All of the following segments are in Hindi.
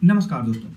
नमस्कार दोस्तों,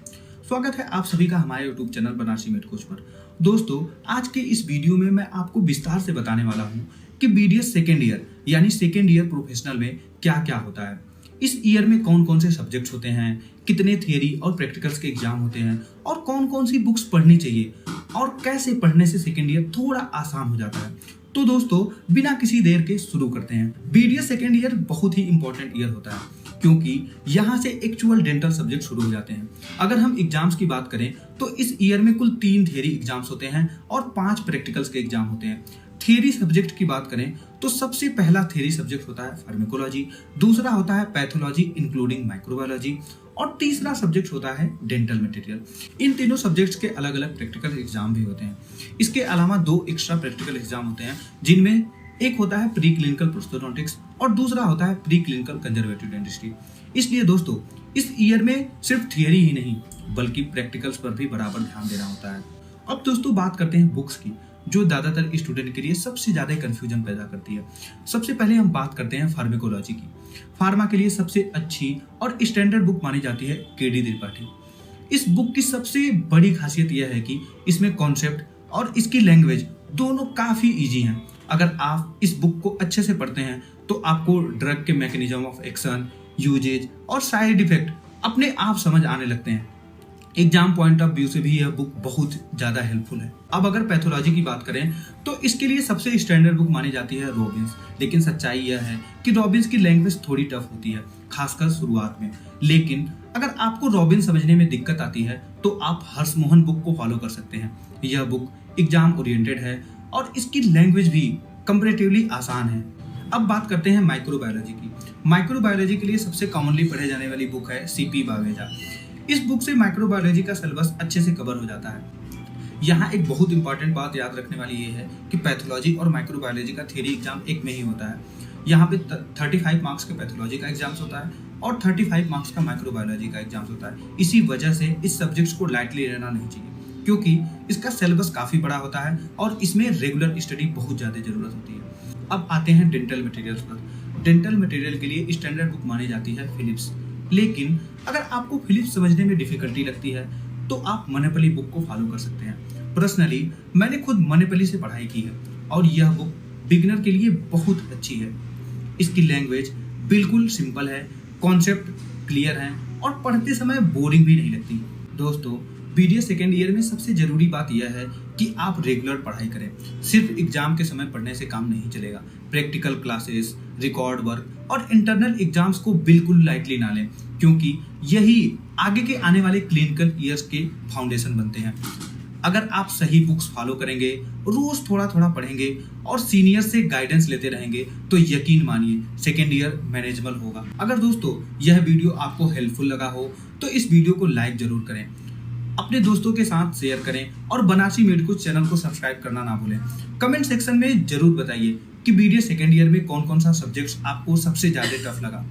स्वागत है आप सभी का हमारे YouTube channel Banarasi made coach पर। दोस्तों, आज के इस वीडियो में मैं आपको विस्तार से बताने वाला हूं कि BDS सेकेंड ईयर यानी सेकेंड ईयर प्रोफेशनल में क्या क्या होता है। इस ईयर में कौन कौन से सब्जेक्ट्स होते हैं, कितने थियरी और प्रैक्टिकल्स के एग्जाम होते हैं और कौन कौन सी बुक्स पढ़नी चाहिए और कैसे पढ़ने से सेकेंड ईयर थोड़ा आसान हो जाता है। तो दोस्तों, बिना किसी देर के शुरू करते हैं। BDS सेकेंड ईयर बहुत ही इंपॉर्टेंट ईयर होता है क्योंकि यहाँ से एक्चुअल डेंटल सब्जेक्ट शुरू हो जाते हैं। अगर हम एग्जाम्स की बात करें तो इस ईयर में कुल 3 थियरी एग्जाम्स होते हैं और 5 प्रैक्टिकल्स के एग्जाम होते हैं। थियरी सब्जेक्ट की बात करें तो सबसे पहला थियरी सब्जेक्ट होता है फार्मेकोलॉजी, दूसरा होता है पैथोलॉजी इंक्लूडिंग माइक्रोबायोलॉजी और तीसरा सब्जेक्ट होता है डेंटल मटेरियल। इन तीनों सब्जेक्ट्स के अलग अलग प्रैक्टिकल एग्जाम भी होते हैं। इसके अलावा 2 एक्स्ट्रा प्रैक्टिकल एग्जाम होते हैं जिनमें एक होता है प्री क्लिनिकल प्रोस्थोडोंटिक्स और दूसरा होता है प्री क्लिनिकल कंजर्वेटिव डेंटिस्ट्री। इसलिए दोस्तों, इस ईयर में सिर्फ थियरी ही नहीं बल्कि प्रैक्टिकल्स पर भी बराबर ध्यान देना होता है। अब दोस्तों बात करते हैं बुक्स की, जो ज्यादातर स्टूडेंट के लिए सबसे ज्यादा कंफ्यूजन पैदा करती है। सबसे पहले हम बात करते हैं फार्मेकोलॉजी की। फार्मा के लिए सबसे अच्छी और स्टैंडर्ड बुक मानी जाती है KD त्रिपाठी। इस बुक की सबसे बड़ी खासियत यह है कि इसमें कॉन्सेप्ट और इसकी लैंग्वेज दोनों काफी इजी हैं। अगर आप इस बुक को अच्छे से पढ़ते हैं तो आपको ड्रग के मैकेनिज्म ऑफ एक्शन, यूजेज और साइड इफेक्ट अपने आप समझ आने लगते हैं। एग्जाम पॉइंट ऑफ व्यू से भी यह बुक बहुत ज्यादा हेल्पफुल है। अब अगर पैथोलॉजी की बात करें तो इसके लिए सबसे स्टैंडर्ड बुक मानी जाती है रॉबिन्स। लेकिन सच्चाई यह है कि रॉबिन्स की लैंग्वेज थोड़ी टफ होती है, खासकर शुरुआत में। लेकिन अगर आपको रॉबिन समझने में दिक्कत आती है तो आप हर्षमोहन बुक को फॉलो कर सकते हैं। यह बुक एग्जाम ओरिएंटेड है और इसकी लैंग्वेज भी कंपैरेटिवली आसान है। अब बात करते हैं माइक्रोबायोलॉजी की। माइक्रोबायोलॉजी के लिए सबसे कॉमनली पढ़े जाने वाली बुक है CP बावेजा। इस बुक से माइक्रोबायोलॉजी का सिलेबस अच्छे से कवर हो जाता है। यहाँ एक बहुत इंपॉर्टेंट बात याद रखने वाली ये है कि पैथोलॉजी और माइक्रोबायोलॉजी का थियरी एग्जाम एक में ही होता है। यहाँ पे 35 मार्क्स का पैथोलॉजी का एग्जाम्स होता है और 35 मार्क्स का माइक्रोबायोलॉजी का एग्जाम्स होता है। इसी वजह से इस सब्जेक्ट्स को लाइटली लेना नहीं चाहिए क्योंकि इसका सिलेबस काफी बड़ा होता है और इसमें रेगुलर स्टडी बहुत ज्यादा जरूरत होती है। अब आते हैं डेंटल मटेरियल्स पर। डेंटल मटेरियल के लिए स्टैंडर्ड बुक मानी जाती है फिलिप्स। लेकिन अगर आपको फिलिप्स समझने में डिफिकल्टी लगती है तो आप मनेपली बुक को फॉलो कर सकते हैं। पर्सनली मैंने खुद मनेपली से पढ़ाई की है और यह बुक बिगिनर के लिए बहुत अच्छी है। इसकी लैंग्वेज बिल्कुल सिंपल है, कॉन्सेप्ट क्लियर है और पढ़ते समय बोरिंग भी नहीं लगती। दोस्तों, BDS सेकेंड ईयर में सबसे जरूरी बात यह है कि आप रेगुलर पढ़ाई करें। सिर्फ एग्जाम के समय पढ़ने से काम नहीं चलेगा। प्रैक्टिकल क्लासेस, रिकॉर्ड वर्क और इंटरनल एग्जाम्स को बिल्कुल लाइटली ना लें क्योंकि यही आगे के आने वाले क्लिनिकल ईयर्स के फाउंडेशन बनते हैं। अगर आप सही बुक्स फॉलो करेंगे, रोज थोड़ा थोड़ा पढ़ेंगे और सीनियर से गाइडेंस लेते रहेंगे तो यकीन मानिए सेकेंड ईयर मैनेजेबल होगा। अगर दोस्तों यह वीडियो आपको हेल्पफुल लगा हो तो इस वीडियो को लाइक जरूर करें, अपने दोस्तों के साथ शेयर करें और बनारसी मेड कोच चैनल को सब्सक्राइब करना ना भूलें। कमेंट सेक्शन में जरूर बताइए कि BDS सेकेंड ईयर में कौन कौन सा सब्जेक्ट्स आपको सबसे ज्यादा टफ लगा।